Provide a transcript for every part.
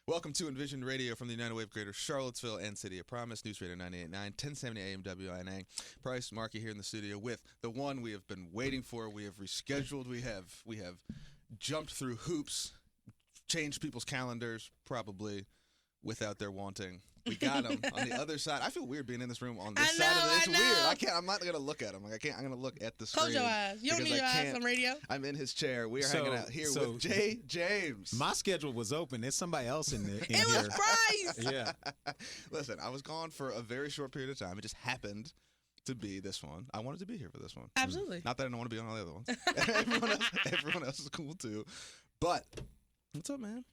Welcome to Envision Radio from the United Way of Greater Charlottesville and City of Promise, News Radio 98.9, 1070 AM WINA. Price, Markey here in the studio with the one we have been waiting for. We have rescheduled. We have jumped through hoops, changed people's calendars, probably without their wanting. We got him on the other side. I feel weird being in this room on this side of it. It's weird. I'm not gonna look at him. I'm gonna look at the screen. Close your eyes. You don't need your eyes on radio. I'm in his chair. We are hanging out here with Jay James. My schedule was open. There's somebody else in there. It was Bryce. Yeah. Listen, I was gone for a very short period of time. It just happened to be this one. I wanted to be here for this one. Absolutely. Not that I don't want to be on all the other ones. everyone else is cool too. But what's up, man?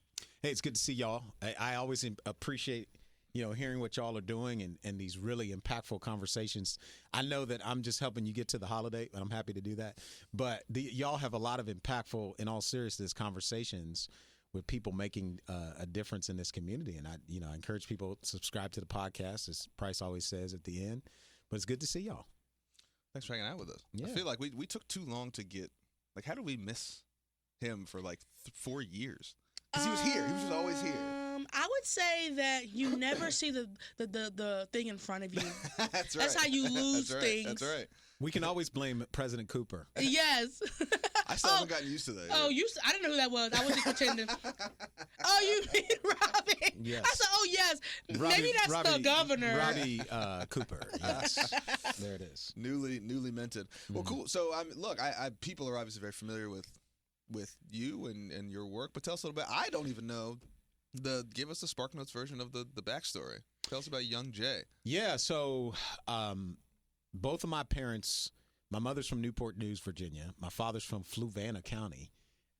Hey, it's good to see y'all. I always appreciate hearing what y'all are doing and these really impactful conversations. I know that I'm just helping you get to the holiday, and I'm happy to do that. But y'all have a lot of impactful, in all seriousness, conversations with people making a difference in this community. And I encourage people to subscribe to the podcast, as Price always says at the end. But it's good to see y'all. Thanks for hanging out with us. Yeah. I feel like we took too long to get, how did we miss him for 4 years? Because he was here. He was just always here. I would say that you never see the thing in front of you. That's right. That's how you lose things. That's right. We can always blame President Cooper. Yes. I still haven't gotten used to that. Oh, I didn't know who that was. I was just pretending. Oh, you mean Robbie? Yes. I said, oh, yes. Maybe that's the governor. Robbie Cooper. Yes. There it is. Newly minted. Well, cool. So, look, people are obviously very familiar with you and your work, but tell us a little bit. I don't even know. Give us the Spark Notes version of the backstory. Tell us about young Jay. Yeah, so both of my parents, my mother's from Newport News, Virginia. My father's from Fluvanna County,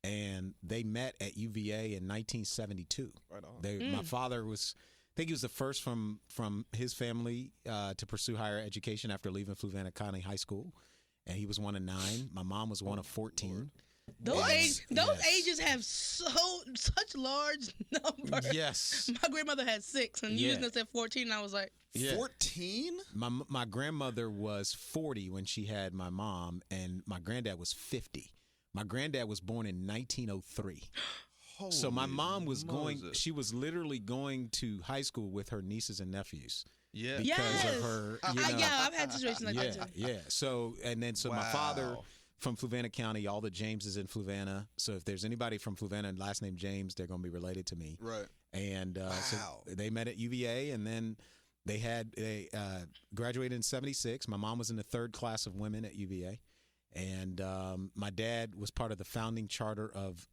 and they met at UVA in 1972. Right on. My father was, I think he was the first from his family to pursue higher education after leaving Fluvanna County High School, and he was one of 9. My mom was one of 14. Lord. Those ages have such large numbers. Yes. My grandmother had 6, and you just said 14, and I was like, 14? My grandmother was 40 when she had my mom, and my granddad was 50. My granddad was born in 1903. So my mom was she was literally going to high school with her nieces and nephews. Yeah. Because of her. Yeah, I've had situations like that too. Yeah. So my father from Fluvanna County, all the Jameses in Fluvanna. So if there's anybody from Fluvanna and last name James, they're going to be related to me. Right. And so they met at UVA, and then they graduated in 76. My mom was in the 3rd class of women at UVA. And my dad was part of the founding charter of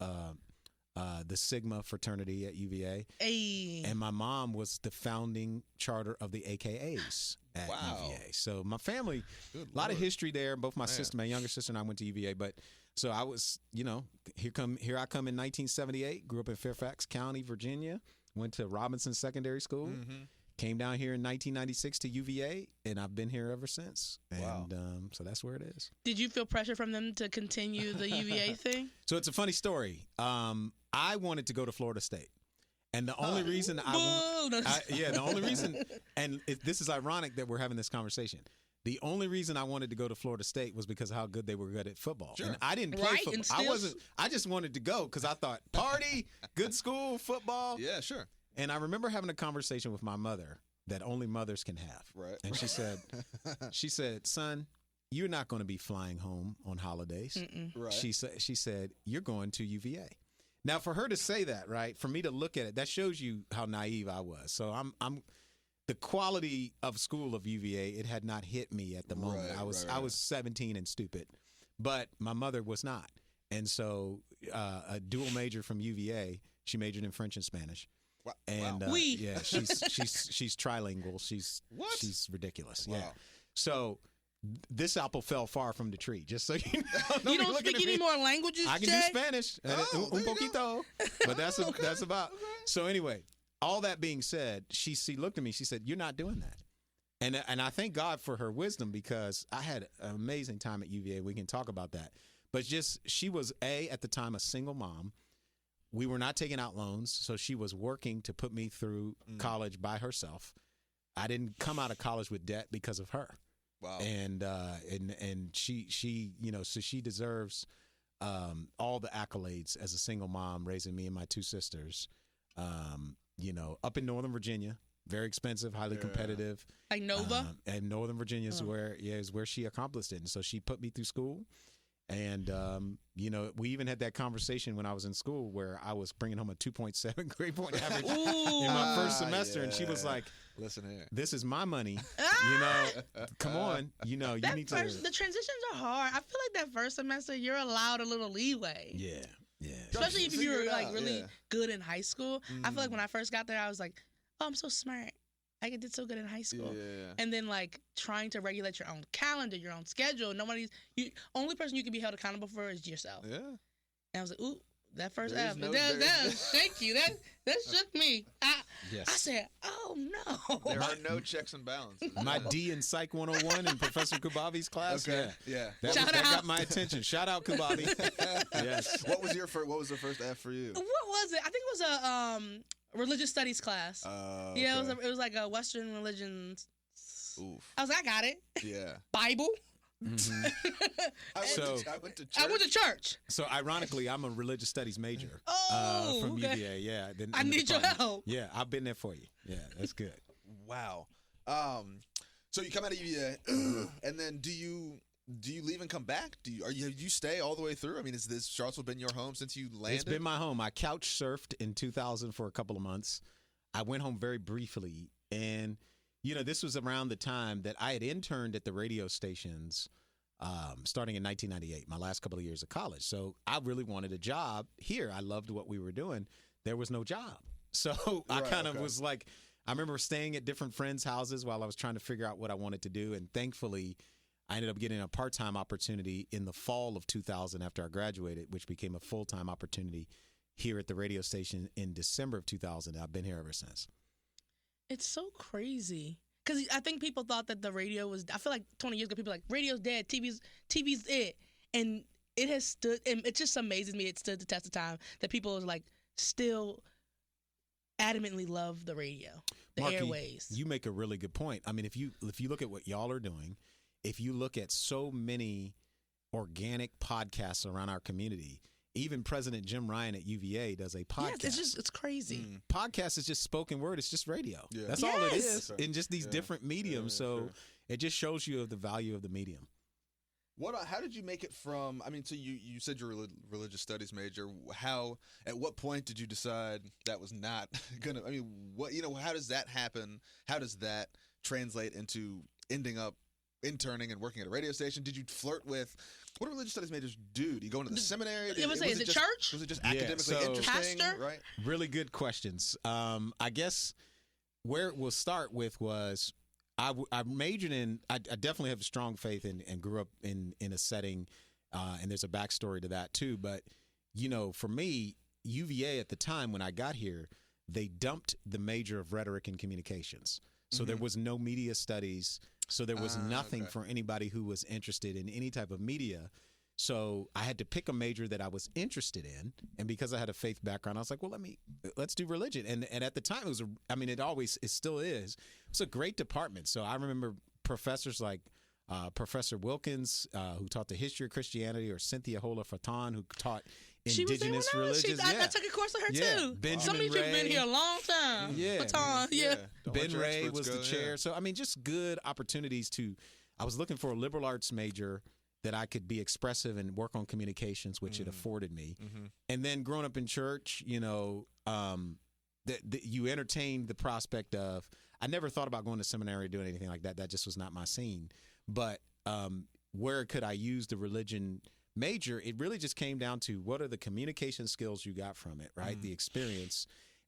the Sigma fraternity at UVA. Hey. And my mom was the founding charter of the AKAs at UVA. So my family, a lot of history there. Both my sister, my younger sister, and I went to UVA. But so I was, here I come in 1978. Grew up in Fairfax County, Virginia. Went to Robinson Secondary School. Mm-hmm. Came down here in 1996 to UVA, and I've been here ever since. And so that's where it is. Did you feel pressure from them to continue the UVA thing? So it's a funny story. I wanted to go to Florida State. And the only reason the only reason, and this is ironic that we're having this conversation. The only reason I wanted to go to Florida State was because of how good they were good at football. Sure. And I didn't play football. I just wanted to go because I thought party, good school, football. Yeah, sure. And I remember having a conversation with my mother that only mothers can have. Right. And she said, son, you're not going to be flying home on holidays. Right. She said, you're going to UVA. Now, for her to say that, right, for me to look at it, that shows you how naive I was. So I'm the quality of school of UVA, it had not hit me at the moment. I was 17 and stupid, but my mother was not. And so a dual major from UVA, she majored in French and Spanish. And yeah, she's trilingual. She's ridiculous. Wow. Yeah. So this apple fell far from the tree. Just so you know. You don't speak any more languages, I can Jay? do Spanish, un poquito, but that's about. Okay. So anyway, all that being said, she looked at me. She said, "You're not doing that." And I thank God for her wisdom because I had an amazing time at UVA. We can talk about that. But she was at the time a single mom. We were not taking out loans, so she was working to put me through college by herself. I didn't come out of college with debt because of her. Wow. And she so she deserves all the accolades as a single mom raising me and my 2 sisters. up in Northern Virginia, very expensive, highly competitive. Like Nova? And Northern Virginia is where she accomplished it. And so she put me through school. And, we even had that conversation when I was in school where I was bringing home a 2.7 grade point average in my first semester. And she was like, listen here, this is my money. Come on. You need to. The transitions are hard. I feel like that first semester, you're allowed a little leeway. Yeah. Yeah. Especially if you were like really good in high school. I feel like when I first got there, I was like, oh, I'm so smart. I did so good in high school. Yeah. And then like trying to regulate your own calendar, your own schedule. Only person you can be held accountable for is yourself. Yeah. And I was like, ooh, that first There's F. no- Thank you. That shook me. Yes. I said, oh no. There are no checks and balances. My D in Psych 101 in Professor Kubavi's class. Okay. Yeah. That Shout that out. got my attention. Shout out Kubavi. Yes. What was the first F for you? What was it? I think it was a religious studies class. Okay. Yeah, it was like a Western religions. Oof. I was like, I got it. Yeah. Bible. I went to church. I went to church. So ironically, I'm a religious studies major from okay. UVA. Yeah. I need your help. Yeah, I've been there for you. Yeah, that's good. Wow. So you come out of UVA, and then do you leave and come back? Do you stay all the way through? I mean, has Charlottesville been your home since you landed? It's been my home. I couch surfed in 2000 for a couple of months. I went home very briefly, and this was around the time that I had interned at the radio stations, starting in 1998, my last couple of years of college. So I really wanted a job here. I loved what we were doing. There was no job, so I kind of was like, I remember staying at different friends' houses while I was trying to figure out what I wanted to do, and thankfully, I ended up getting a part-time opportunity in the fall of 2000 after I graduated, which became a full-time opportunity here at the radio station in December of 2000. I've been here ever since. It's so crazy. Because I think people thought that the radio was, I feel like 20 years ago, people were like, radio's dead, TV's it. And it has stood, and it just amazes me, it stood the test of time that people like still adamantly love the radio, the Marky, airways. You make a really good point. I mean, if you look at what y'all are doing, if you look at so many organic podcasts around our community, even President Jim Ryan at UVA does a podcast. Yes, it's crazy. Podcast is just spoken word. It's just radio. Yeah. That's all it Yes. is in just these different mediums. So it just shows you of the value of the medium. How did you make it from? I mean, so you said you're a religious studies major. At what point did you decide that was not gonna? I mean, how does that happen? How does that translate into ending up interning and working at a radio station? Did you flirt with? What do religious studies majors do? Do you go into the seminary? Is it just, church? Was it just Yeah, academically so- interesting? Pastor? Right. Really good questions. I guess where we'll start with was I majored in. I definitely have strong faith and grew up in a setting, and there's a backstory to that too. But for me, UVA at the time when I got here, they dumped the major of rhetoric and communications. So there was no media studies. So there was nothing for anybody who was interested in any type of media. So I had to pick a major that I was interested in, and because I had a faith background, I was like, well, let's do religion. And at the time, it still is. It's a great department. So I remember professors like Professor Wilkins, who taught the history of Christianity, or Cynthia Hola Fatan, who taught indigenous religions. I took a course with her too. Benjamin Some of you have been Ray. here a long time. Yeah. Baton, yeah. Don't Ben let your Ray experts was the go, chair. yeah. So, I mean, just good opportunities I was looking for a liberal arts major that I could be expressive and work on communications, which it afforded me. And then growing up in church, you entertained the prospect of, I never thought about going to seminary or doing anything like that. That just was not my scene. But where could I use the religion major? It really just came down to what are the communication skills you got from it, right? The experience.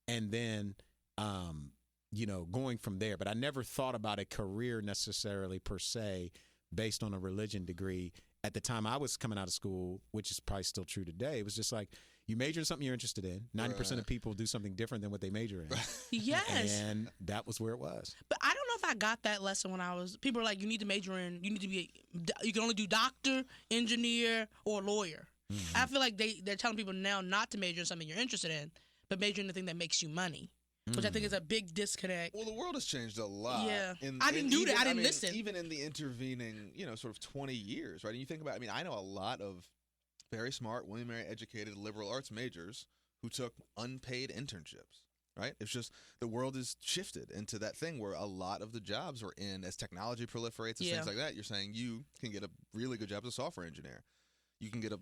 And then, going from there. But I never thought about a career necessarily per se based on a religion degree. At the time I was coming out of school, which is probably still true today, it was just like, you major in something you're interested in. 90% of people do something different than what they major in. Yes. And that was where it was. But I don't know if I got that lesson when people were like, you need to major in, you can only do doctor, engineer, or lawyer. I feel like they're telling people now not to major in something you're interested in, but major in the thing that makes you money, which I think is a big disconnect. Well, the world has changed a lot. Yeah. I didn't do that. I didn't listen. Even in the intervening, sort of 20 years, right? And you think about, I know a lot of very smart, William & Mary educated liberal arts majors who took unpaid internships. right? It's just the world is shifted into that thing where a lot of the jobs are in as technology proliferates and Yeah. things like that. You're saying you can get a really good job as a software engineer. You can get a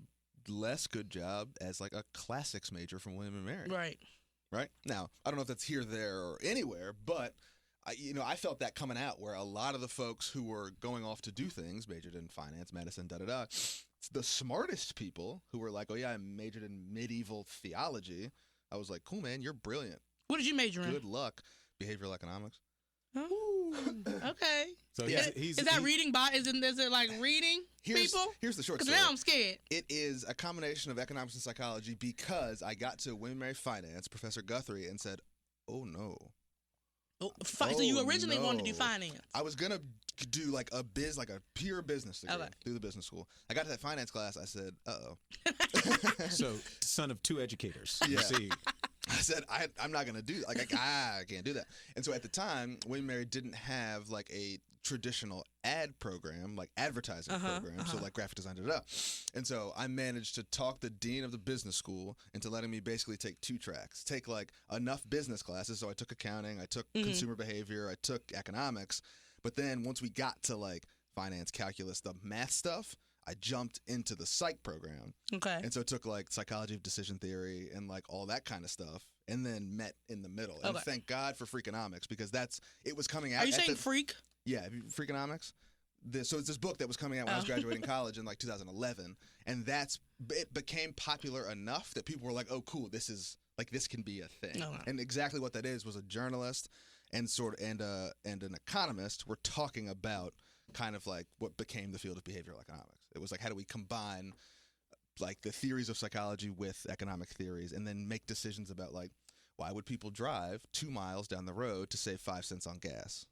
less good job as like a classics major from William and Mary. Right. Right? Now, I don't know if that's here, there, or anywhere, but I felt that coming out where a lot of the folks who were going off to do things, majored in finance, medicine, da-da-da, the smartest people who were like, oh yeah, I majored in medieval theology. I was like, cool, man, you're brilliant. What did you major in? Good luck. Behavioral economics. Oh, okay. So Yeah. he's Is that reading? Is it like reading Here's people? the short Because story. now I'm scared. It is a combination of economics and psychology because I got to William and Mary Finance, Professor Guthrie, and said, oh no. Oh, so you Oh, originally wanted to do no. finance. I was gonna do like a pure business degree Okay. through the business school. I got to that finance class. I said, "Uh-oh." so son of two educators. Yeah. You see, I said, I'm not gonna do that. Like I can't do that. And so at the time, William and Mary didn't have like a traditional ad program, like advertising program, so like graphic design, da-da-da. And so I managed to talk the dean of the business school into letting me basically take 2 tracks, take like enough business classes. So I took accounting, I took consumer behavior, I took economics. But then once we got to like finance, calculus, the math stuff, I jumped into the psych program. Okay. And so it took like psychology of decision theory and like all that kind of stuff, and then met in the middle. And Okay. thank God for Freakonomics because it was coming out. Are you at saying the, freak? Yeah, Freakonomics. So it's this book that was coming out when I was Oh. graduating college in like 2011, and it became popular enough that people were like, "Oh, cool, this can be a thing." Okay. And exactly what that is was a journalist and and an economist were talking about kind of like what became the field of behavioral economics. It was like, how do we combine like the theories of psychology with economic theories and then make decisions about like, why would people drive 2 miles down the road to save 5 cents on gas?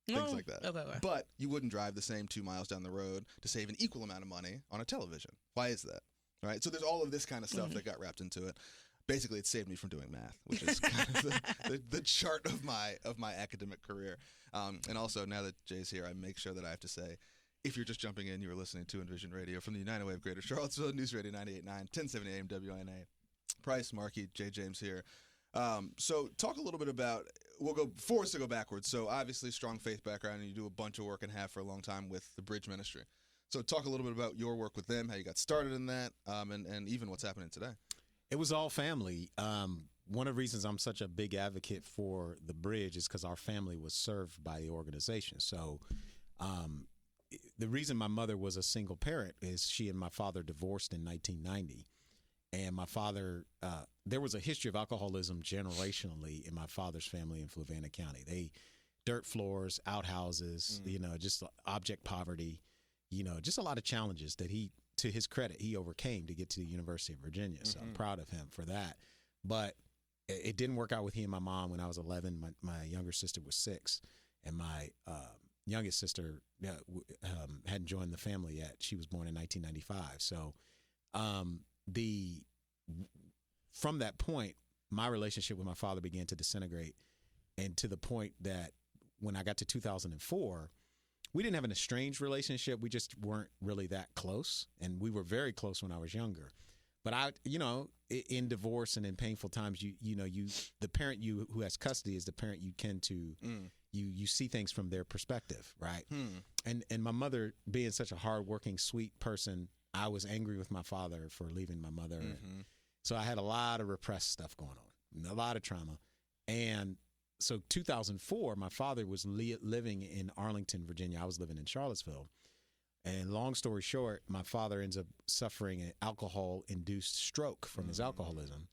Things like that. Okay. But you wouldn't drive the same 2 miles down the road to save an equal amount of money on a television. Why is that? Right? So there's all of this kind of stuff that got wrapped into it. Basically, it saved me from doing math, which is kind of the chart of my academic career. And also, now that Jay's here, I make sure that I have to say, if you're just jumping in, you are listening to Envision Radio from the United Way of Greater Charlottesville, News Radio 98.9, 1070 AM WNA. Price, Markey, Jay James here. So talk a little bit about, we'll go forwards to go backwards. So obviously strong faith background, and you do a bunch of work and have for a long time with the Bridge Ministry. So talk a little bit about your work with them, how you got started in that, and even what's happening today. it was all family. One of the reasons I'm such a big advocate for the Bridge is because our family was served by the organization. So the reason my mother was a single parent is she and my father divorced in 1990. And my father, there was a history of alcoholism generationally in my father's family in Fluvanna County. They dirt floors, outhouses, just object poverty, just a lot of challenges that he, to his credit, he overcame to get to the University of Virginia. So I'm proud of him for that. But it didn't work out with he and my mom when I was 11. My younger sister was 6, and my youngest sister hadn't joined the family yet. She was born in 1995. So from that point, my relationship with my father began to disintegrate, and to the point that when I got to 2004, we didn't have an estranged relationship. We just weren't really that close, and we were very close when I was younger. But in divorce and in painful times, the parent who has custody is the parent you tend to you see things from their perspective, right? And my mother, being such a hardworking, sweet person, I was angry with my father for leaving my mother. And so I had a lot of repressed stuff going on, a lot of trauma. And so 2004, my father was living in Arlington, Virginia. I was living in Charlottesville. And long story short, my father ends up suffering an alcohol-induced stroke from his alcoholism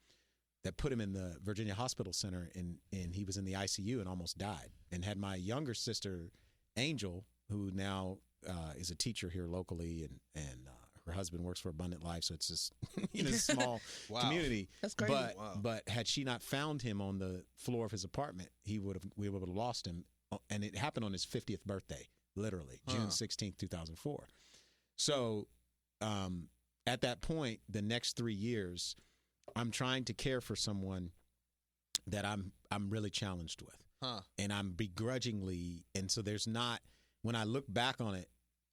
that put him in the Virginia Hospital Center, and he was in the ICU and almost died. And had my younger sister, Angel, who now is a teacher here locally, and her husband works for Abundant Life, so it's this small community. That's crazy. But had she not found him on the floor of his apartment, we would have lost him. And it happened on his 50th birthday, literally, June 16th, 2004. So at that point, the next 3 years, I'm trying to care for someone that I'm really challenged with. And I'm begrudgingly, and so there's not, when I look back on it,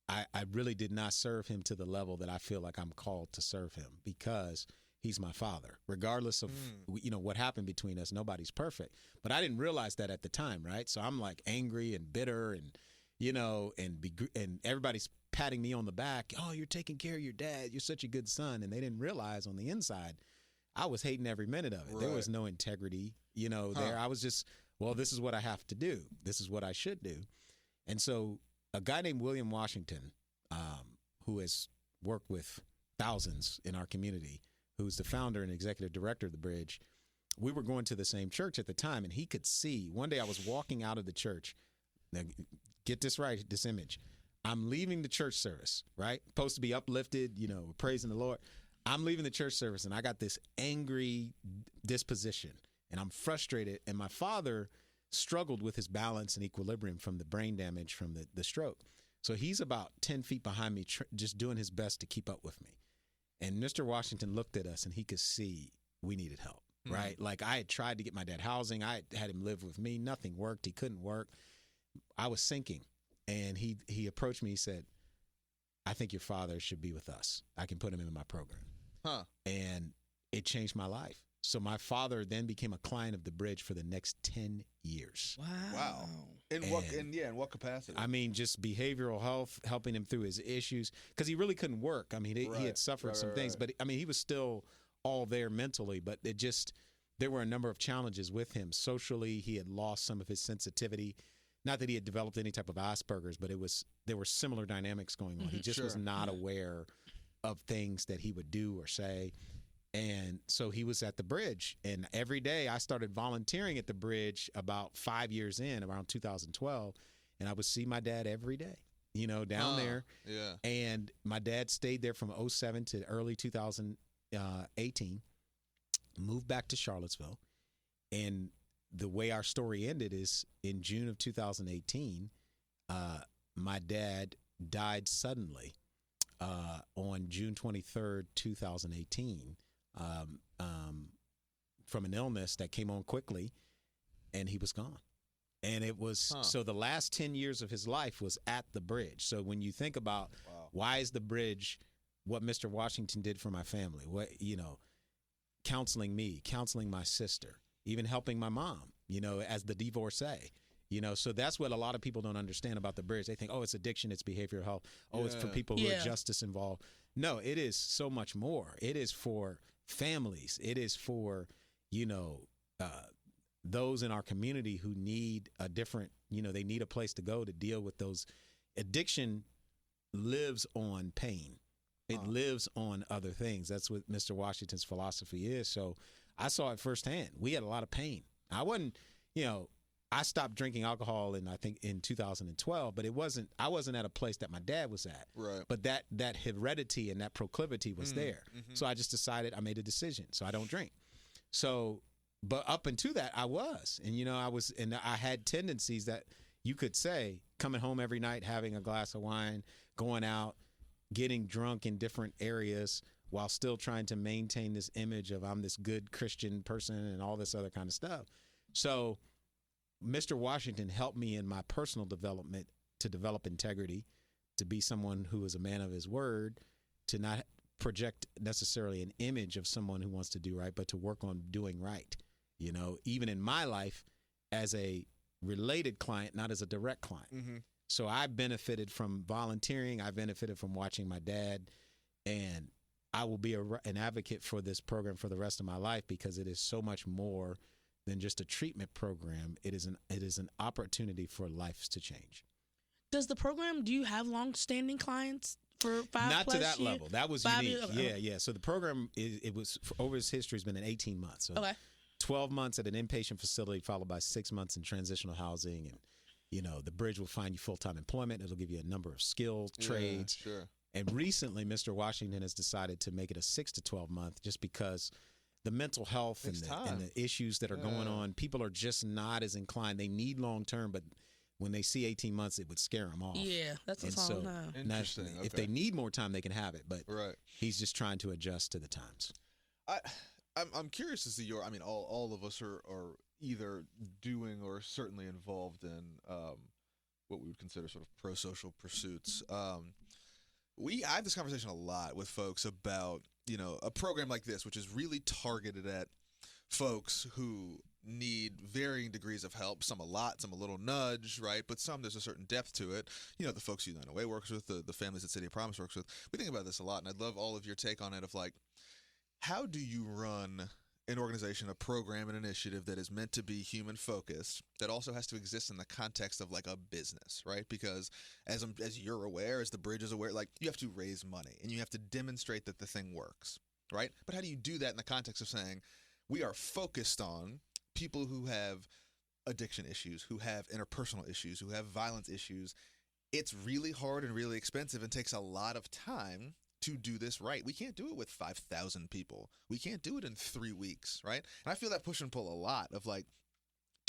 I really did not serve him to the level that I feel like I'm called to serve him, because he's my father, regardless of what happened between us. Nobody's perfect, but I didn't realize that at the time, right? So I'm like angry and bitter, and and everybody's patting me on the back. Oh, you're taking care of your dad. You're such a good son, and they didn't realize on the inside, I was hating every minute of it. Right. There was no integrity, there. I was just, well, this is what I have to do. This is what I should do. And so a guy named William Washington, who has worked with thousands in our community, who's the founder and executive director of the Bridge, we were going to the same church at the time, and he could see. One day I was walking out of the church. Now, get this right, this image. I'm leaving the church service, right? Supposed to be uplifted, praising the Lord. I'm leaving the church service, and I got this angry disposition, and I'm frustrated. And my father struggled with his balance and equilibrium from the brain damage from the stroke. So he's about 10 feet behind me, just doing his best to keep up with me. And Mr. Washington looked at us, and he could see we needed help, right? Like, I had tried to get my dad housing. I had him live with me. Nothing worked. He couldn't work. I was sinking. And he approached me. He said, I think your father should be with us. I can put him in my program. And it changed my life. So my father then became a client of the Bridge for the next 10 years. Wow. In what capacity? I mean, just behavioral health, helping him through his issues, because he really couldn't work. I mean, he had suffered some things, but I mean, he was still all there mentally, but there were a number of challenges with him. Socially, he had lost some of his sensitivity. Not that he had developed any type of Asperger's, but there were similar dynamics going on. He just was not aware of things that he would do or say. And so he was at the Bridge. And every day I started volunteering at the Bridge about 5 years in, around 2012. And I would see my dad every day, down there. Yeah. And my dad stayed there from 2007 to early 2018, moved back to Charlottesville. And the way our story ended is in June of 2018, my dad died suddenly on June 23rd, 2018, from an illness that came on quickly, and he was gone. And it was so the last 10 years of his life was at the Bridge. So when you think about why is the Bridge what Mr. Washington did for my family, counseling me, counseling my sister, even helping my mom, as the divorcee, so that's what a lot of people don't understand about the Bridge. They think, oh, it's addiction, it's behavioral health. Oh, it's for people who are justice involved. No, it is so much more. It is for families. It is for, those in our community who need a different, they need a place to go to deal with those. Addiction lives on pain. It lives on other things. That's what Mr. Washington's philosophy is. So I saw it firsthand. We had a lot of pain. I wasn't, I stopped drinking alcohol I think in 2012, but I wasn't at a place that my dad was at. Right. But that heredity and that proclivity was there. Mm-hmm. So I just decided, I made a decision. So I don't drink. So, but up until that, I was. And, I had tendencies that you could say, coming home every night, having a glass of wine, going out, getting drunk in different areas while still trying to maintain this image of I'm this good Christian person and all this other kind of stuff. So Mr. Washington helped me in my personal development to develop integrity, to be someone who is a man of his word, to not project necessarily an image of someone who wants to do right, but to work on doing right. Even in my life as a related client, not as a direct client. Mm-hmm. So I benefited from volunteering. I benefited from watching my dad, and I will be an advocate for this program for the rest of my life because it is so much more than just a treatment program. It is an opportunity for lives to change. Does the program? Do you have long-standing clients for 5+ Not to that years? level. That was 5 unique. years? Okay. Yeah. So the program it was over its history has been in 18 months. So okay. 12 months at an inpatient facility, followed by 6 months in transitional housing, and the Bridge will find you full-time employment. It'll give you a number of skills, trades. Sure. And recently, Mr. Washington has decided to make it a 6 to 12 month, just because the mental health and the issues that are going on, people are just not as inclined. They need long-term, but when they see 18 months, it would scare them off. Yeah, that's what's all now. Interesting. Okay. If they need more time, they can have it. But right. He's just trying to adjust to the times. I'm curious to see all of us are either doing or certainly involved in what we would consider sort of pro-social pursuits. I have this conversation a lot with folks about, a program like this, which is really targeted at folks who need varying degrees of help. Some a lot, some a little nudge, right? But some there's a certain depth to it. The folks United Way works with, the families that City of Promise works with. We think about this a lot, and I'd love all of your take on it of like, how do you run an organization, a program, an initiative that is meant to be human focused, that also has to exist in the context of like a business, right? Because as you're aware, as the Bridge is aware, like you have to raise money and you have to demonstrate that the thing works, right? But how do you do that in the context of saying we are focused on people who have addiction issues, who have interpersonal issues, who have violence issues? It's really hard and really expensive and takes a lot of time to do this right. We can't do it with 5,000 people. We can't do it in 3 weeks, right? And I feel that push and pull a lot of like,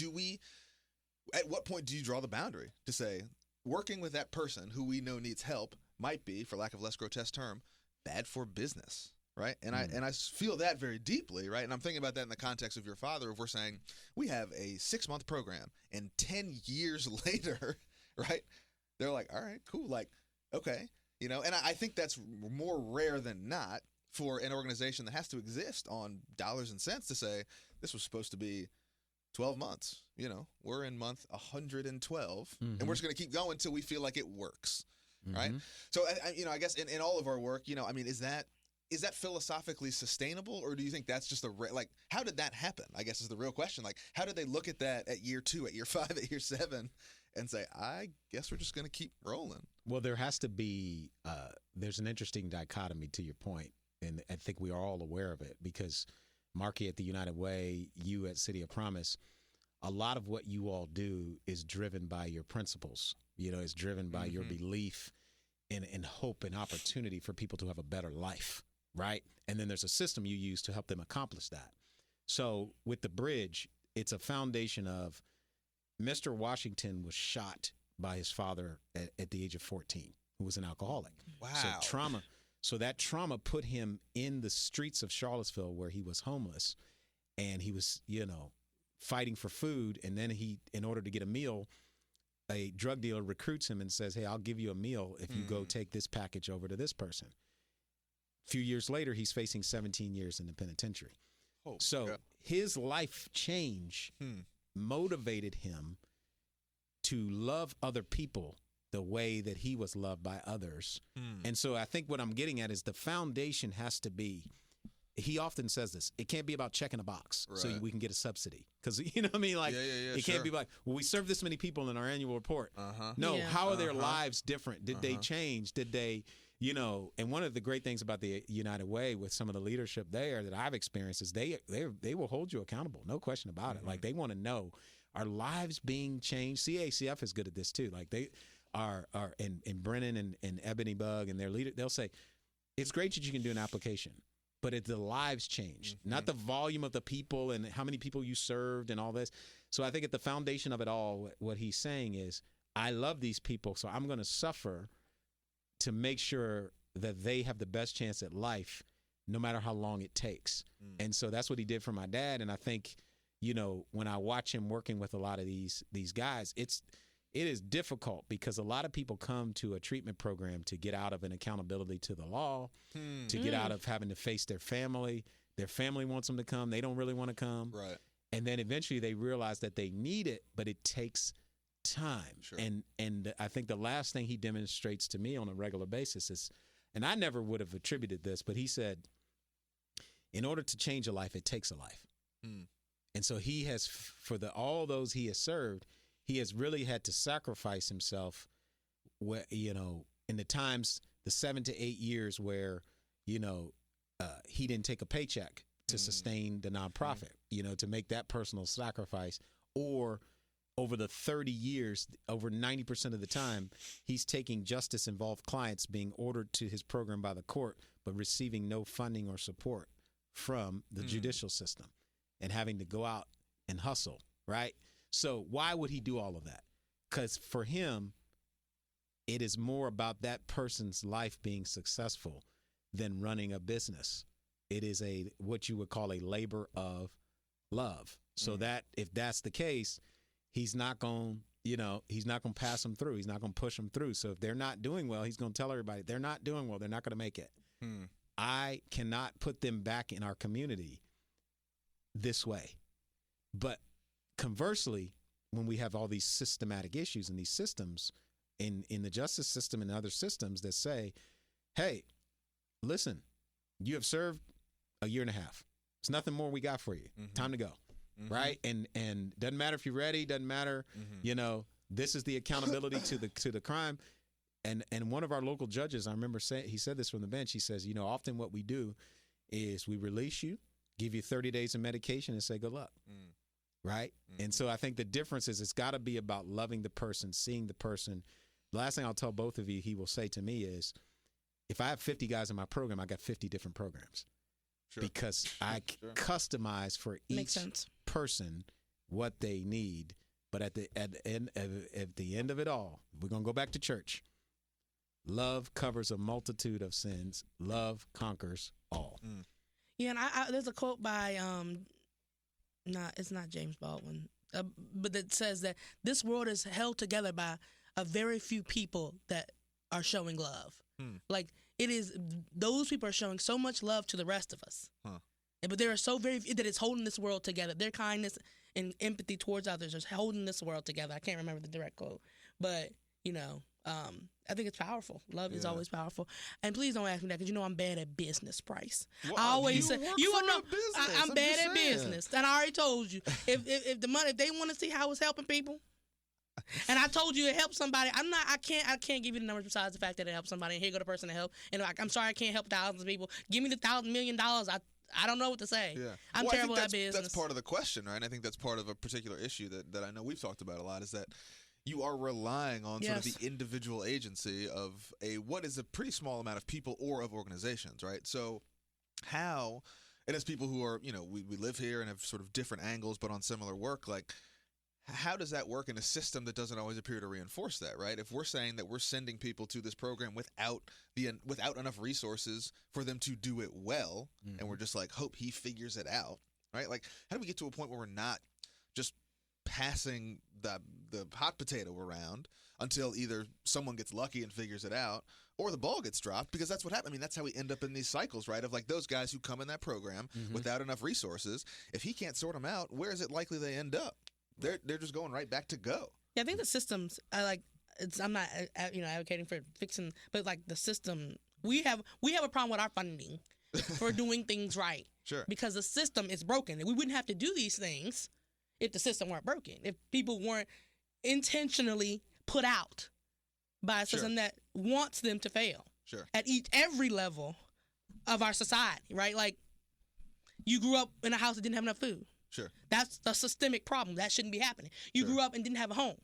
at what point do you draw the boundary to say working with that person who we know needs help might be, for lack of a less grotesque term, bad for business, right? And I feel that very deeply, right? And I'm thinking about that in the context of your father, if we're saying we have a 6-month program and 10 years later, right? They're like, all right, cool. Like, okay. And I think that's more rare than not for an organization that has to exist on dollars and cents to say this was supposed to be 12 months. We're in month 112, and we're just going to keep going until we feel like it works, right? So, I guess in all of our work, is that philosophically sustainable, or do you think that's just how did that happen? I guess is the real question. Like, how did they look at that at year 2, at year 5, at year 7? And say, I guess we're just going to keep rolling. Well, there has to be, there's an interesting dichotomy to your point, and I think we are all aware of it, because Marky at the United Way, you at City of Promise, a lot of what you all do is driven by your principles. It's driven by your belief in hope and opportunity for people to have a better life, right? And then there's a system you use to help them accomplish that. So with the Bridge, it's a foundation of Mr. Washington was shot by his father at the age of 14, who was an alcoholic. Wow. So that trauma put him in the streets of Charlottesville, where he was homeless, and he was, fighting for food. And then in order to get a meal, a drug dealer recruits him and says, hey, I'll give you a meal if you go take this package over to this person. A few years later, he's facing 17 years in the penitentiary. Oh, so yeah. His life change motivated him to love other people the way that he was loved by others. And so I think what I'm getting at is the foundation has to be, he often says this, it can't be about checking a box so we can get a subsidy. Because, it can't be like, well, we serve this many people in our annual report. No, how are their lives different? Did they change? Did they, and one of the great things about the United Way with some of the leadership there that I've experienced is they will hold you accountable. No question about it. Like, they want to know, are lives being changed? CACF is good at this too. Like, they are and Brennan and Ebony Bug and their leader, they'll say, it's great that you can do an application, but it's the lives change, not the volume of the people and how many people you served and all this. So I think at the foundation of it all, what he's saying is, I love these people, so I'm going to suffer to make sure that they have the best chance at life, no matter how long it takes. And so that's what he did for my dad. And I think, when I watch him working with a lot of these guys, it is difficult because a lot of people come to a treatment program to get out of an accountability to the law, to get out of having to face their family. Their family wants them to come. They don't really want to come. Right. And then eventually they realize that they need it, but it takes time. Sure. And I think the last thing he demonstrates to me on a regular basis is, and I never would have attributed this, but he said, in order to change a life, it takes a life. And so he has, for all those he has served, he has really had to sacrifice himself, in the times, the 7 to 8 years where, he didn't take a paycheck to sustain the nonprofit, to make that personal sacrifice, or over the 30 years, over 90% of the time, he's taking justice-involved clients being ordered to his program by the court, but receiving no funding or support from the judicial system and having to go out and hustle, right? So why would he do all of that? Because for him, it is more about that person's life being successful than running a business. It is what you would call a labor of love. So that if that's the case, he's not going he's not going to pass them through. He's not going to push them through. So if they're not doing well, he's going to tell everybody they're not doing well. They're not going to make it. I cannot put them back in our community this way. But conversely, when we have all these systematic issues in these systems, in the justice system and other systems that say, hey, listen, you have served a year and a half. It's nothing more we got for you. Time to go. Right? And doesn't matter if you're ready, doesn't matter, this is the accountability to the crime. And one of our local judges, I remember he said this from the bench. He says, often what we do is we release you, give you 30 days of medication, and say good luck. Right? And so I think the difference is it's got to be about loving the person, seeing the person. The last thing I'll tell both of you he will say to me is, if I have 50 guys in my program, I got 50 different programs. Sure. Because I customize for each person what they need. But at the end of it all, we're going to go back to church. Love covers a multitude of sins. Love conquers all. Yeah, and there's a quote by it's not James Baldwin, but it says that this world is held together by a very few people that are showing love. Like, it is, those people are showing so much love to the rest of us. But there are so very few that it's holding this world together. Their kindness and empathy towards others is holding this world together. I can't remember the direct quote, but I think it's powerful. Love is always powerful. And please don't ask me that, because I'm bad at business, Price. Well, I always say I'm I'm bad just at saying. business, and I already told you if the money, if they want to see how it's helping people. And I told you it helped somebody. I can't give you the numbers besides the fact that it helped somebody. And here go the person to help. And I'm sorry, I can't help thousands of people. Give me the $1,000 million. I don't know what to say. Yeah. I'm terrible at business. That's part of the question, right? And I think that's part of a particular issue that I know we've talked about a lot, is that you are relying on sort of the individual agency of what is a pretty small amount of people or of organizations, right? So how, and as people who are, we live here and have sort of different angles but on similar work, like, how does that work in a system that doesn't always appear to reinforce that, right? If we're saying that we're sending people to this program without enough resources for them to do it well, and we're just like, hope he figures it out, right? Like, how do we get to a point where we're not just passing the hot potato around until either someone gets lucky and figures it out, or the ball gets dropped? Because that's what happens. I mean, that's how we end up in these cycles, right? Of like those guys who come in that program without enough resources. If he can't sort them out, where is it likely they end up? They're just going right back to go. Yeah, I think the systems. I'm not advocating for fixing, but like the system, we have a problem with our funding for doing things right. Sure. Because the system is broken, and we wouldn't have to do these things if the system weren't broken. If people weren't intentionally put out by a system that wants them to fail. Sure. At every level of our society, right? Like, you grew up in a house that didn't have enough food. Sure. That's a systemic problem. That shouldn't be happening. You grew up and didn't have a home.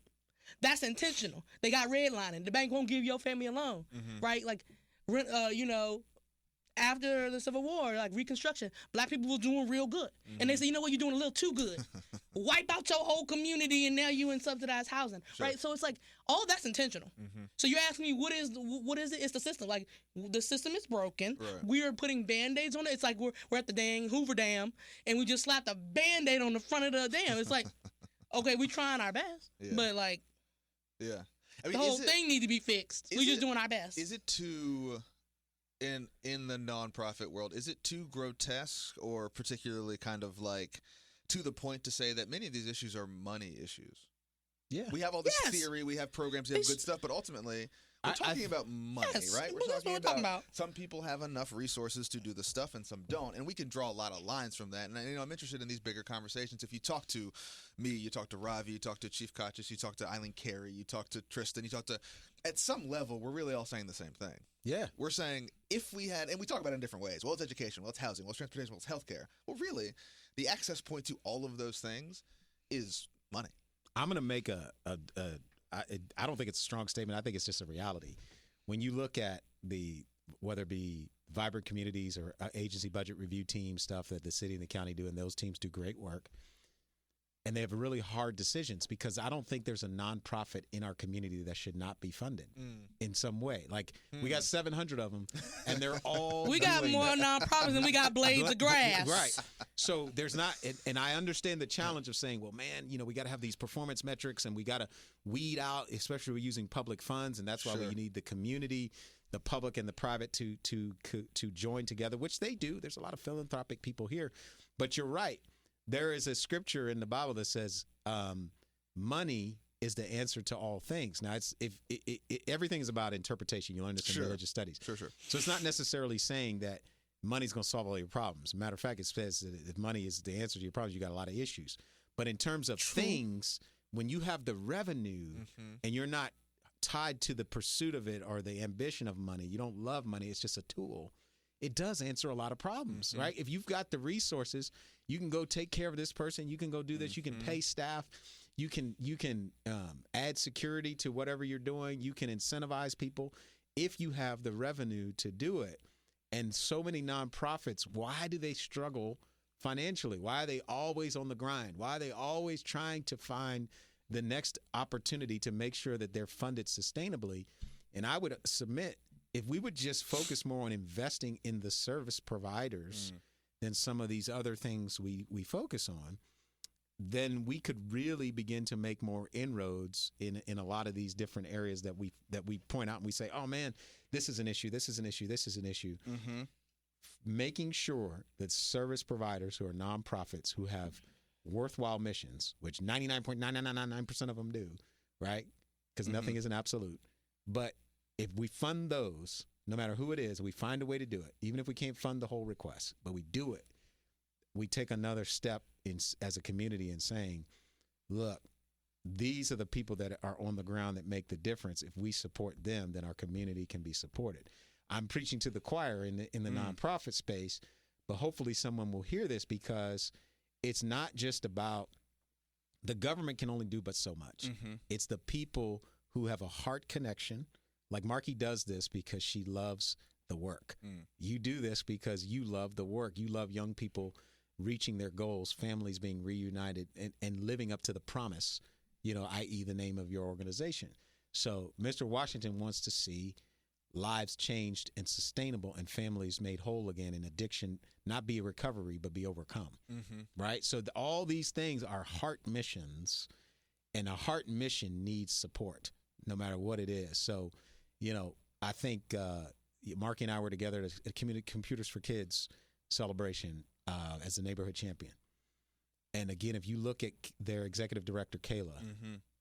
That's intentional. They got redlining. The bank won't give your family a loan, right? Like, after the Civil War, like Reconstruction, black people were doing real good. And they say, you know what, you're doing a little too good. Wipe out your whole community, and now you in subsidized housing, right? So it's like, all that's intentional. So you're asking me, what is it? It's the system. Like, the system is broken. Right. We are putting Band-Aids on it. It's like we're at the dang Hoover Dam, and we just slapped a Band-Aid on the front of the dam. It's like, okay, we're trying our best, but like, I mean, the whole thing need to be fixed. We're just doing our best. Is it too, in the nonprofit world, is it too grotesque or particularly kind of like to the point to say that many of these issues are money issues? Yeah. We have all this theory, we have programs, we have good stuff, but ultimately we're talking about money, right? Well, that's what we're talking about. Some people have enough resources to do the stuff and some don't, and we can draw a lot of lines from that. And I'm interested in these bigger conversations. If you talk to me, you talk to Ravi, you talk to Chief Kachis, you talk to Eileen Carey, you talk to Tristan, you talk to, at some level, we're really all saying the same thing. Yeah. We're saying if we had, and we talk about it in different ways. Well, it's education, well, it's housing, well, it's transportation, well, it's healthcare. Well, really, the access point to all of those things is money. I'm going to make I don't think it's a strong statement. I think it's just a reality. When you look at whether it be vibrant communities or agency budget review team stuff that the city and the county do, and those teams do great work. and they have really hard decisions, because I don't think there's a nonprofit in our community that should not be funded in some way. Like we got 700 of them, and they're all We got doing more nonprofits than we got blades of grass. Right. So there's not, and I understand the challenge of saying, well, man, we got to have these performance metrics, and we got to weed out, especially we're using public funds, and that's why we need the community, the public and the private to join together, which they do. There's a lot of philanthropic people here, but you're right. There is a scripture in the Bible that says money is the answer to all things. Now, everything is about interpretation. You learn this in religious studies. Sure. So it's not necessarily saying that money's going to solve all your problems. Matter of fact, it says that if money is the answer to your problems, you got a lot of issues. But in terms of things, when you have the revenue and you're not tied to the pursuit of it or the ambition of money, you don't love money, it's just a tool, it does answer a lot of problems, right? If you've got the resources, you can go take care of this person, you can go do this, you can pay staff, you can add security to whatever you're doing, you can incentivize people if you have the revenue to do it. And so many nonprofits, why do they struggle financially? Why are they always on the grind? Why are they always trying to find the next opportunity to make sure that they're funded sustainably? And I would submit, if we would just focus more on investing in the service providers than some of these other things we focus on, then we could really begin to make more inroads in a lot of these different areas that we point out, and we say, oh man, this is an issue, this is an issue, this is an issue. Making sure that service providers who are nonprofits who have worthwhile missions, which 99.9999% of them do, right? Because nothing is an absolute. But if we fund those, no matter who it is, we find a way to do it, even if we can't fund the whole request, but we do it, we take another step as a community in saying, look, these are the people that are on the ground that make the difference. If we support them, then our community can be supported. I'm preaching to the choir in the nonprofit space, but hopefully someone will hear this, because it's not just about the government can only do but so much. It's the people who have a heart connection. Like Marky does this because she loves the work. You do this because you love the work. You love young people reaching their goals, families being reunited, and living up to the promise, i.e. the name of your organization. So Mr. Washington wants to see lives changed and sustainable and families made whole again, and addiction not be a recovery but be overcome, right? So all these things are heart missions, and a heart mission needs support no matter what it is. So, I think Marky and I were together at a Community Computers for Kids celebration as a neighborhood champion. And again, if you look at their executive director, Kayla,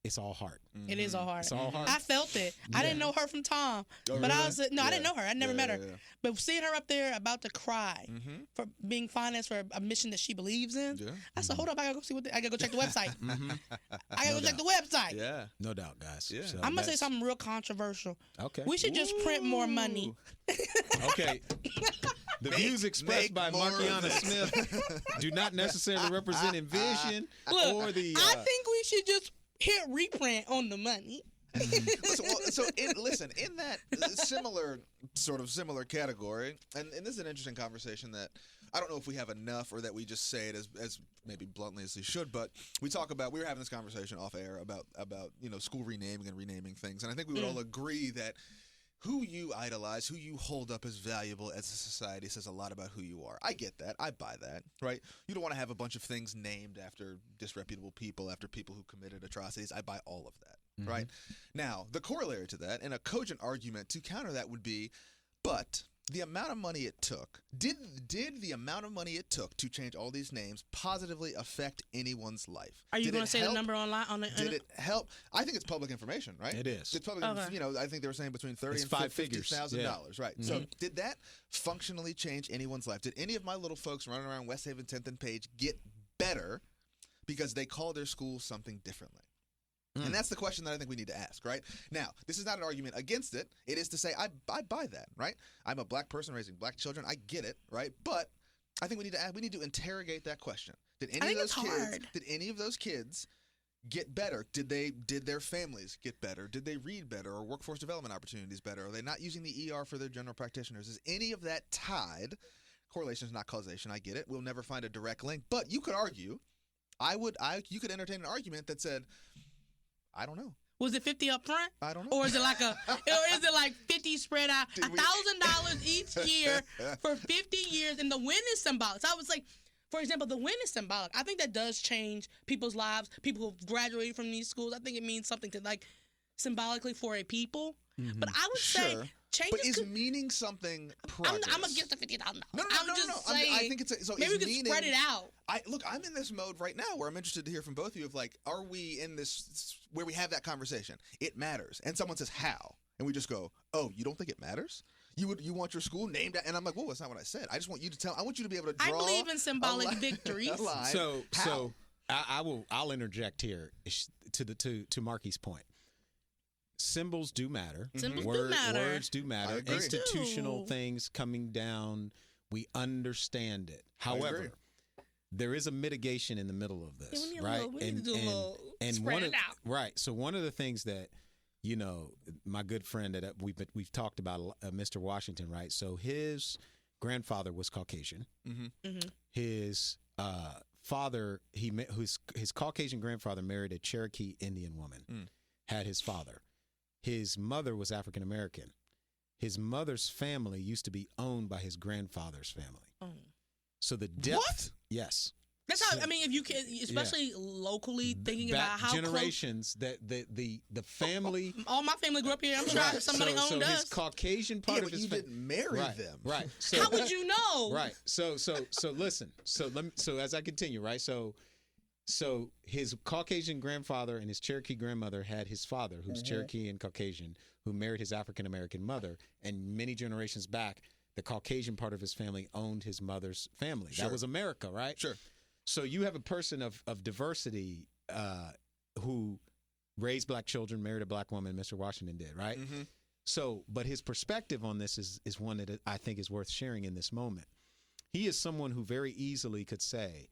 it's all heart. It is all heart. It's all heart. I felt it. I didn't know her from Tom, but really? I didn't know her. I never met her. But seeing her up there about to cry for being financed for a mission that she believes in, I said, "Hold up, I gotta go see I gotta go check the website. I gotta go check the website." Yeah, no doubt, guys. Yeah. So I'm gonna say something real controversial. Okay, we should just print more money. Okay. The views expressed by Markiana Smith do not necessarily represent Envision or the. I think we should just hit reprint on the money. Listen, in that similar category, and this is an interesting conversation that I don't know if we have enough, or that we just say it as maybe bluntly as we should, but we were having this conversation off air about school renaming and renaming things, and I think we would all agree that who you idolize, who you hold up as valuable as a society says a lot about who you are. I get that. I buy that, right? You don't want to have a bunch of things named after disreputable people, after people who committed atrocities. I buy all of that, right? Now, the corollary to that, and a cogent argument to counter that would be, but the amount of money it took, did the amount of money it took to change all these names positively affect anyone's life? Are you going to say the number online? Did it help? I think it's public information, right? It is. It's public. Okay. I think they were saying between $30,000 and $50,000, right? So did that functionally change anyone's life? Did any of my little folks running around West Haven 10th and Page get better because they called their school something differently? And that's the question that I think we need to ask, right? Now, this is not an argument against it. It is to say I buy that, right? I'm a black person raising black children. I get it, right? But I think we need to interrogate that question. Did any of those kids get better? Did their families get better? Did they read better, or workforce development opportunities better? Are they not using the ER for their general practitioners? Is any of that tied? Correlation is not causation. I get it. We'll never find a direct link, but you could argue you could entertain an argument that said, I don't know. Was it 50 up front? I don't know. Or is it like or is it like 50 spread out, $1,000 each year for 50 years, and the win is symbolic? So I was like, for example, the win is symbolic. I think that does change people's lives. People who graduated from these schools, I think it means something to like symbolically for a people. Mm-hmm. But I would say changes. But is meaning something progress? I'm against the $50,000. No. I think it's so. Maybe we meaning, can spread it out. I'm in this mode right now where I'm interested to hear from both of you of like, are we in this where we have that conversation? It matters, and someone says how, and we just go, oh, you don't think it matters? You want your school named, and I'm like, whoa, that's not what I said. I just want you to tell. I want you to be able to draw. I believe in symbolic victories. So I'll interject here to Marky's point. Symbols do matter. Symbols do matter. Words do matter. I agree. Institutional things coming down, we understand it. However, there is a mitigation in the middle of this, right? We need to do a little spread it out. Right. So one of the things that, you know, my good friend that we've talked about, Mr. Washington, right? So his grandfather was Caucasian. Mm-hmm. Mm-hmm. His father, his Caucasian grandfather married a Cherokee Indian woman. Had his father. His mother was African American. His mother's family used to be owned by his grandfather's family. Oh. So the depth, What? Yes. That's how. I mean, if you can, especially locally, thinking about how generations that the family. All my family grew up here. I'm sure somebody owned us. His Caucasian part of his family didn't marry them, right? So, how would you know? Right. So listen. So as I continue, right? So his Caucasian grandfather and his Cherokee grandmother had his father, who's Cherokee and Caucasian, who married his African American mother, and many generations back, the Caucasian part of his family owned his mother's family. Sure. That was America, right? Sure. So you have a person of diversity who raised black children, married a black woman, Mr. Washington did, right? Mm-hmm. So, but his perspective on this is one that I think is worth sharing in this moment. He is someone who very easily could say,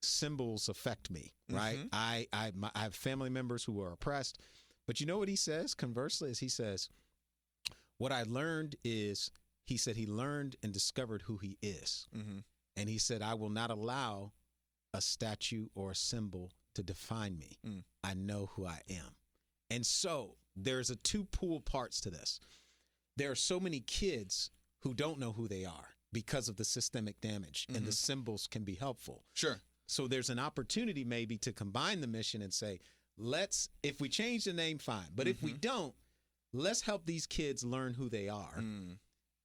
symbols affect me, right? Mm-hmm. I have family members who are oppressed, but you know what he says? Conversely, is he says, what I learned is, he said he learned and discovered who he is. Mm-hmm. And he said, I will not allow a statue or a symbol to define me. I know who I am. And so there's two pool parts to this. There are so many kids who don't know who they are because of the systemic damage, and the symbols can be helpful. Sure. So there's an opportunity maybe to combine the mission and say, if we change the name, fine. But if we don't, let's help these kids learn who they are.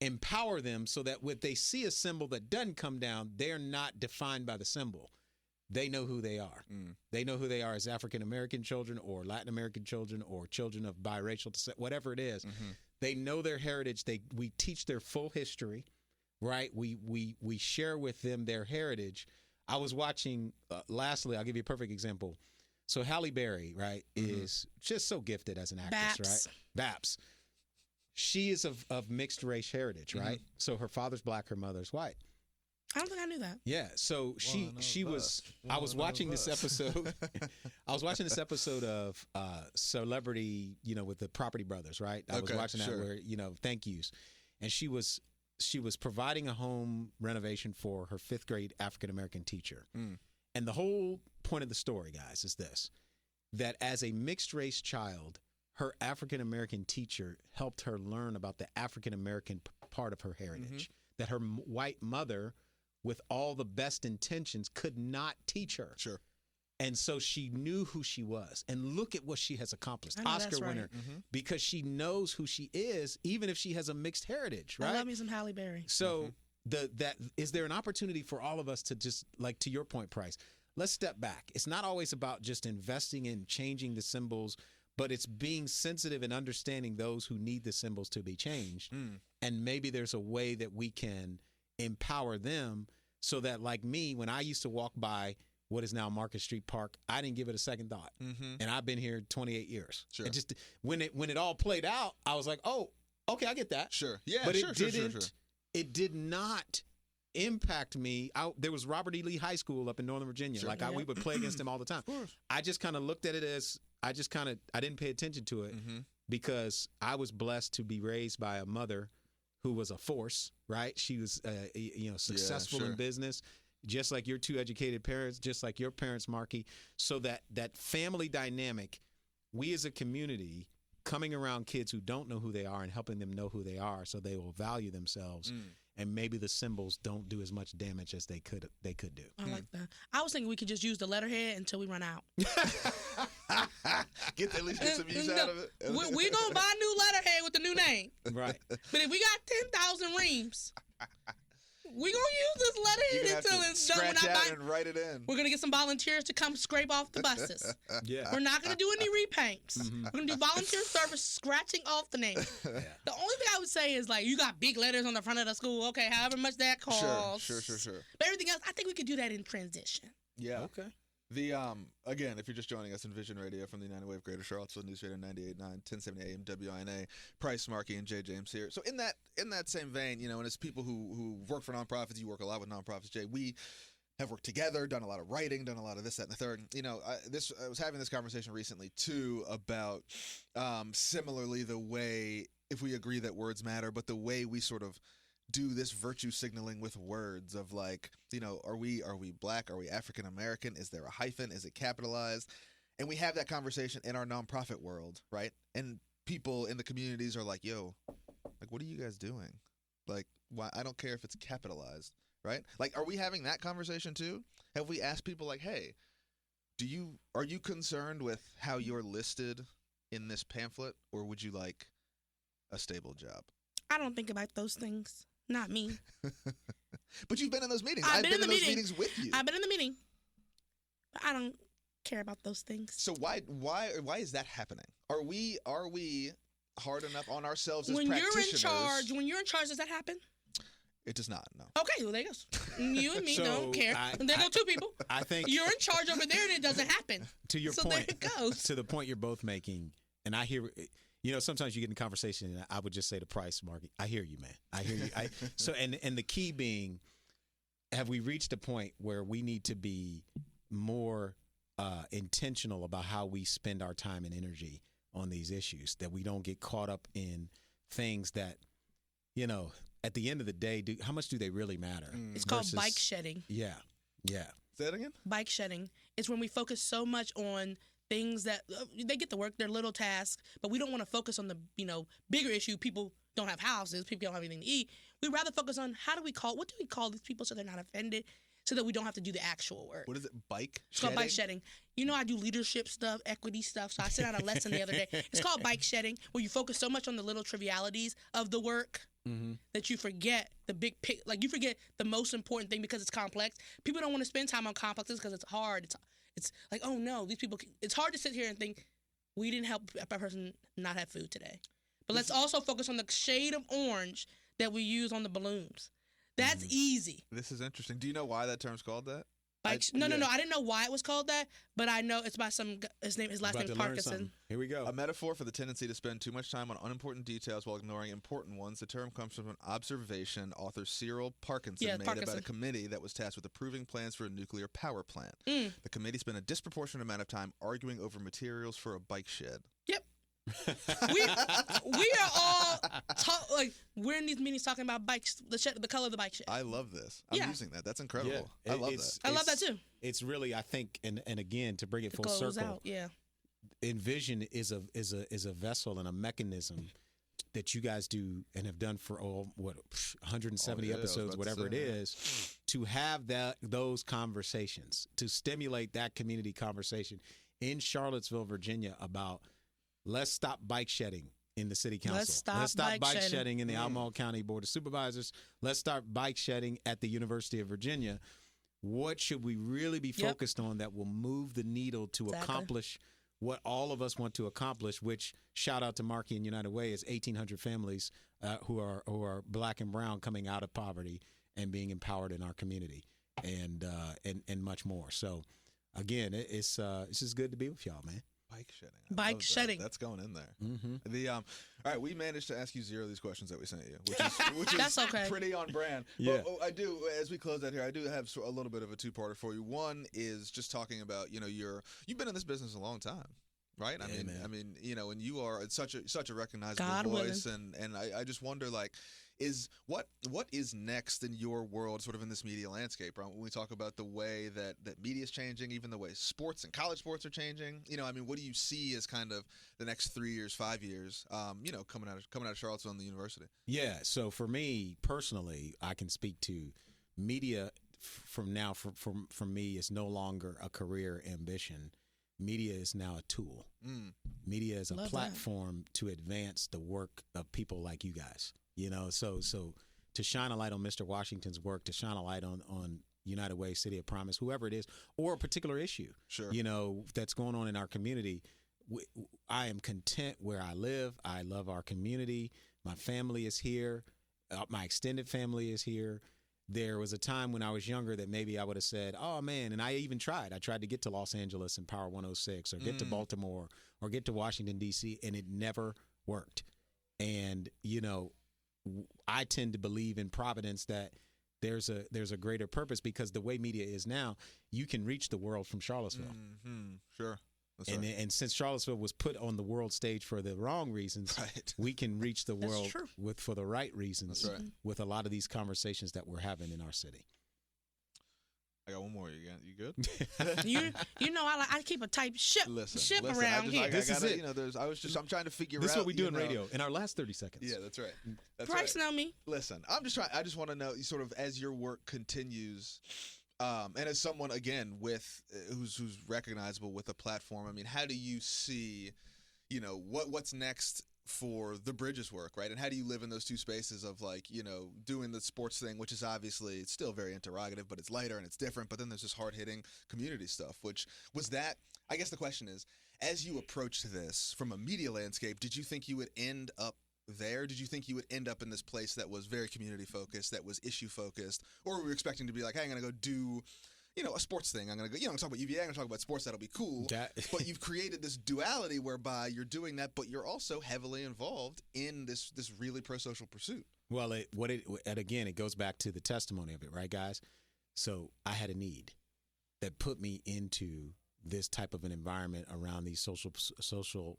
Empower them so that when they see a symbol that doesn't come down, they're not defined by the symbol. They know who they are. They know who they are as African American children or Latin American children or children of biracial descent, whatever it is. They know their heritage. We teach their full history, right? We share with them their heritage. I was watching, lastly, I'll give you a perfect example. So Halle Berry, right, is just so gifted as an actress, right? Baps. She is of mixed race heritage, right? So her father's black, her mother's white. I don't think I knew that. Yeah, so she was. I was watching this episode. I was watching this episode of Celebrity, with the Property Brothers, right? I was watching that where thank yous, and she was providing a home renovation for her 5th grade African American teacher, and the whole point of the story, guys, is this: that as a mixed race child, her African American teacher helped her learn about the African American part of her heritage that her white mother, with all the best intentions, could not teach her. Sure. And so she knew who she was. And look at what she has accomplished. Oscar winner. Because she knows who she is, even if she has a mixed heritage, right? I love me some Halle Berry. So is there an opportunity for all of us to just, like to your point, Price, let's step back. It's not always about just investing in changing the symbols, but it's being sensitive and understanding those who need the symbols to be changed. And maybe there's a way that we can empower them so that, like me, when I used to walk by what is now Market Street Park, I didn't give it a second thought. And I've been here 28 years. Sure. It just when it all played out, I was like, oh, okay, I get that. Sure. Yeah, but sure, it didn't. It did not impact me. There was Robert E. Lee High School up in Northern Virginia. Sure. We would play against him all the time. I just kind of looked at it as I didn't pay attention to it because I was blessed to be raised by a mother who was a force, right? She was, successful in business. just like your two educated parents, just like your parents, Marky, so that family dynamic, we as a community coming around kids who don't know who they are and helping them know who they are so they will value themselves. And maybe the symbols don't do as much damage as they could do. I like that. I was thinking we could just use the letterhead until we run out. At least get some use out of it. We're going to buy a new letterhead with the new name. Right. But if we got 10,000 reams, we're going to use this letterhead until it's done. Scratch out and write it in. We're going to get some volunteers to come scrape off the buses. Yeah. We're not going to do any repaints. We're going to do volunteer service scratching off the name. The only thing I would say is, like, you got big letters on the front of the school. Okay, however much that costs. Sure. But everything else, I think we could do that in transition. Yeah. Okay. The again, if you're just joining us in Vision Radio from the United Way of Greater Charlottesville, News Radio 98.9, 1070 AM WINA, Price, Markey, and Jay James here. So in that same vein, and as people who work for nonprofits, you work a lot with nonprofits, Jay. We have worked together, done a lot of writing, done a lot of this, that, and the third. I was having this conversation recently too about similarly the way, if we agree that words matter, but the way we sort of do this virtue signaling with words of, like, are we black? Are we African American? Is there a hyphen? Is it capitalized? And we have that conversation in our nonprofit world, right? And people in the communities are like, yo, like, what are you guys doing? Like, why? I don't care if it's capitalized, right? Like, are we having that conversation too? Have we asked people, like, hey, are you concerned with how you're listed in this pamphlet, or would you like a stable job? I don't think about those things. Not me. But you've been in those meetings. I've been in those meetings with you. I've been in the meeting. But I don't care about those things. So why is that happening? Are we hard enough on ourselves as when practitioners? When you're in charge, does that happen? It does not, no. Okay, well, there goes. You and me So don't care. There go two people. I think You're in charge over there and it doesn't happen. to your So point, there it goes. to the point you're both making, and I hear, sometimes you get in conversation, and I would just say to Price, Marky, I hear you, man. I hear you. So the key being, have we reached a point where we need to be more intentional about how we spend our time and energy on these issues, that we don't get caught up in things that, at the end of the day, how much do they really matter? It's called bike shedding. Yeah. Say that again? Bike shedding is when we focus so much on things that they get to work, their little tasks, but we don't want to focus on the bigger issue. People don't have houses, people don't have anything to eat. We rather focus on what do we call these people so they're not offended, so that we don't have to do the actual work. What is it? Bike shedding? It's called bike shedding. I do leadership stuff, equity stuff. So I sent out a lesson the other day. It's called bike shedding, where you focus so much on the little trivialities of the work that you forget the big pic. Like, you forget the most important thing because it's complex. People don't want to spend time on complexes because it's hard. It's like, oh no, these people. It's hard to sit here and think we didn't help a person not have food today. But let's also focus on the shade of orange that we use on the balloons. That's easy. This is interesting. Do you know why that term's called that? No. I didn't know why it was called that, but I know it's by his last name is Parkinson. Here we go. A metaphor for the tendency to spend too much time on unimportant details while ignoring important ones. The term comes from an observation author Cyril Parkinson made about a committee that was tasked with approving plans for a nuclear power plant. The committee spent a disproportionate amount of time arguing over materials for a bike shed. Yep. we are all we're in these meetings talking about bikes, the color of the bike shed. I love this. I'm using that. That's incredible. Yeah, I love that. I love that too. It's really, I think, and again, to bring it full circle, Envision is a vessel and a mechanism that you guys do and have done for 170 episodes, whatever it is, to have those conversations, to stimulate that community conversation in Charlottesville, Virginia, about let's stop bike shedding in the city council. Let's stop bike shedding in the Albemarle County Board of Supervisors. Let's start bike shedding at the University of Virginia. What should we really be focused on that will move the needle to accomplish what all of us want to accomplish, which, shout out to Markey and United Way, is 1,800 families who are black and brown coming out of poverty and being empowered in our community, and much more. So, again, it's just good to be with y'all, man. Bike shedding. Bike shedding. That's going in there. Mm-hmm. All right, we managed to ask you 0 of these questions that we sent you, which is That's okay. pretty on brand. Yeah. But I do, as we close out here, I do have a little bit of a two-parter for you. One is just talking about, you've been in this business a long time. Right, I mean, and you are such a recognizable voice, and I just wonder, like, is what is next in your world, sort of in this media landscape, right? When we talk about the way that media is changing, even the way sports and college sports are changing, I mean, what do you see as kind of the next 3 years, 5 years, coming out of Charlottesville and the university? Yeah. So for me personally, I can speak to media from now. For me, is no longer a career ambition. Media is now a tool. Media is a Love platform to advance the work of people like you guys. So to shine a light on Mr. Washington's work, to shine a light on United Way, City of Promise, whoever it is, or a particular issue, Sure. That's going on in our community. I am content where I live. I love our community. My family is here. My extended family is here. There was a time when I was younger that maybe I would have said, oh, man, and I even tried. I tried to get to Los Angeles and Power 106 or get to Baltimore or get to Washington, D.C., and it never worked. And, I tend to believe in Providence that there's a greater purpose, because the way media is now, you can reach the world from Charlottesville. Mm-hmm. Sure. That's And, right. and since Charlottesville was put on the world stage for the wrong reasons, Right. we can reach the That's world true. for the right reasons. That's right. With a lot of these conversations that we're having in our city. I got one more. You good? I keep a tight ship Listen, around here. This is it. I'm trying to figure out. This is what we do in radio in our last 30 seconds. Yeah, that's right. That's Bryce right. know me. Listen, I just want to know, sort of, as your work continues, and as someone again with who's recognizable with a platform. I mean, how do you see, what's next for the Bridges work, right? And how do you live in those two spaces of, like, doing the sports thing, which is obviously, it's still very interrogative, but it's lighter and it's different. But then there's this hard hitting community stuff, which was that. I guess the question is, as you approached this from a media landscape, did you think you would end up there? Did you think you would end up in this place that was very community focused, that was issue focused, or were you expecting to be like, hey, I'm gonna go do, a sports thing. I'm gonna go, talk about UVA. I'm gonna talk about sports. That'll be cool. But you've created this duality whereby you're doing that, but you're also heavily involved in this really pro-social pursuit. Well, it goes back to the testimony of it, right, guys? So I had a need that put me into this type of an environment around these social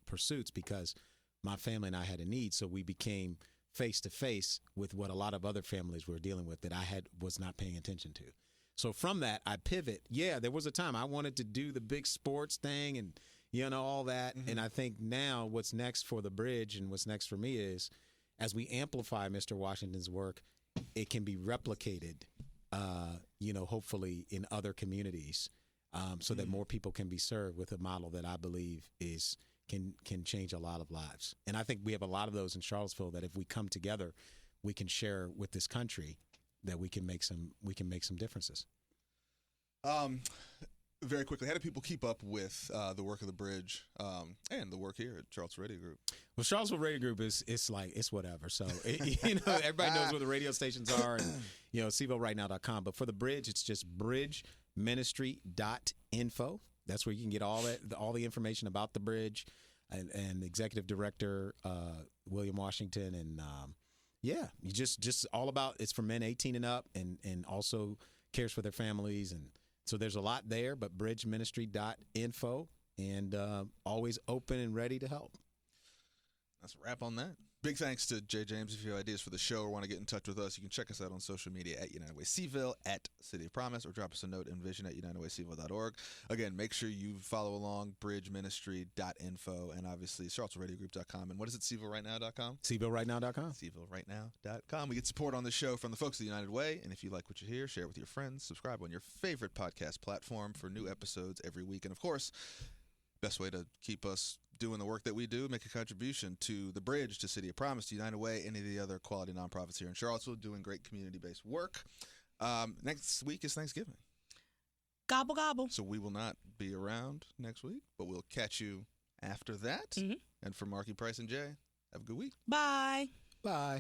pursuits, because my family and I had a need. So we became face to face with what a lot of other families were dealing with that I was not paying attention to. So from that, I pivot. Yeah, there was a time I wanted to do the big sports thing and, all that. Mm-hmm. And I think now what's next for the Bridge and what's next for me is, as we amplify Mr. Washington's work, it can be replicated, hopefully in other communities, so that more people can be served with a model that I believe can change a lot of lives. And I think we have a lot of those in Charlottesville that if we come together, we can share with this country, that we can make some differences. Very quickly, how do people keep up with the work of the Bridge and the work here at Charlottesville Radio Group? Well, Charlottesville Radio Group is whatever. So everybody knows where the radio stations are, and CVilleRightNow.com. But for the Bridge, it's just bridgeministry.info. That's where you can get all the information about the Bridge, and Executive Director William Washington, and you just all about, it's for men 18 and up, and also cares for their families, and so there's a lot there. But bridgeministry.info, and always open and ready to help. That's a wrap on that. Big thanks to Jay James. If you have ideas for the show or want to get in touch with us, you can check us out on social media at United Way Seville, at City of Promise, or drop us a note in vision at UnitedWaySeville.org. Again, make sure you follow along, bridgeministry.info, and obviously CharlottesvilleRadiogroup.com. And what is it, SevilleRightNow.com? SevilleRightNow.com. SevilleRightNow.com. We get support on the show from the folks at the United Way. And if you like what you hear, share it with your friends. Subscribe on your favorite podcast platform for new episodes every week. And of course, best way to keep us doing the work that we do, make a contribution to the Bridge, to City of Promise, to United Way, any of the other quality nonprofits here in Charlottesville doing great community-based work. Next week is Thanksgiving. Gobble, gobble. So we will not be around next week, but we'll catch you after that. Mhm. And for Marky, Price, and Jay, have a good week. Bye. Bye.